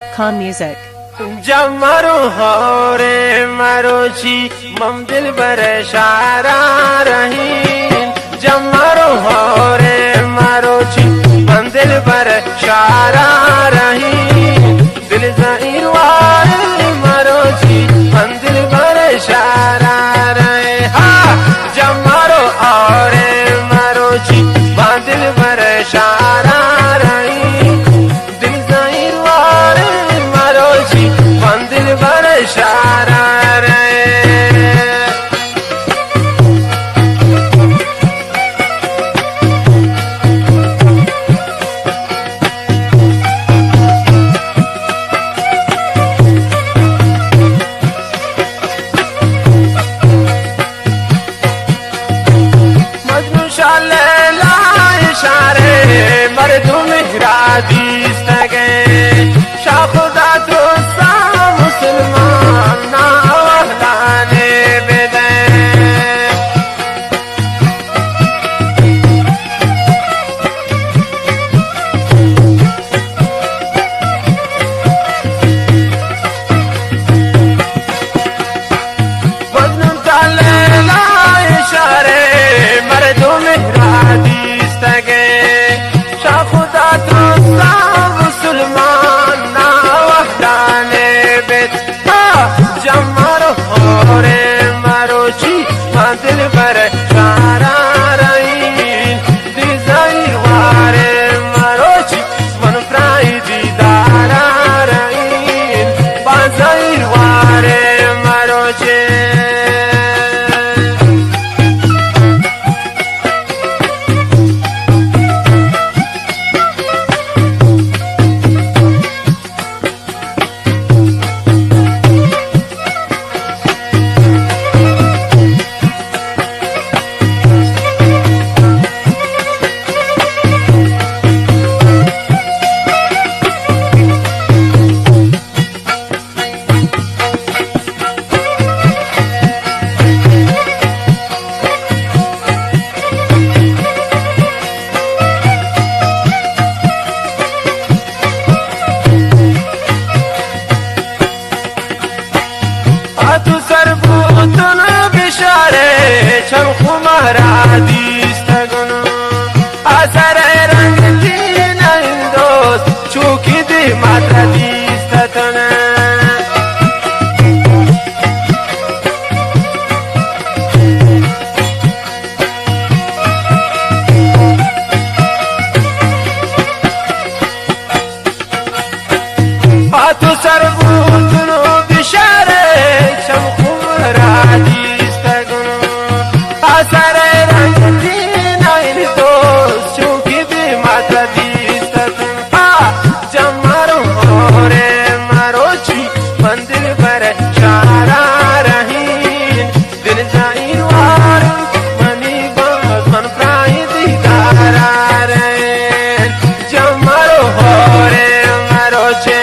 Calm music. जब मरो हो रे मरो छी मम दिल बर शारा रही। जब मरो हो रे मरो छी मम दिल बर शारा रही। दिल ज़हीर वारे मरो छी मम दिल बर शारा रहे। हाँ जब मरो हो रे मरो छी मम दिल बर शारा रही। दिल ज़हीर वारे मरो छी मम दिल बर शारा रहे। मजनू शाह लैला इशारे मर्दू मेहरा दीस गए। शाह खुदा तो सा मुसलमान ना वहलाने बेदे। मजनू शाह लैला इशारे मर्दू मेहरा दीस गए। शाह खुदा तो सा मुसलमान ना वहलाने बेद। जब मरो हो रे मरो छी मम दिल बर शारा रही। दिल ज़हीर वारे मरो छी मन प्राई दीदारा रही। बाज़हीर वारे मरो छे। तू सरबूतन बिशारे छम खुमारा दीस्त गुन। असर रंग की नहीं दोस्त चूकी दी मात्रा दीस्त तन। तू सरबूतन बिशारे छम खुमारा दीस्त गुन। असर रंग की नहीं दोस्त चूकी दी मात्रा दीस्त तन। जब मरो हो रे मरो छी मन दिल बर शारा रही। दिल ज़हीर वारे मनी बात मन प्राई दीदारा रहे। जब मरो हो रे मरो छे।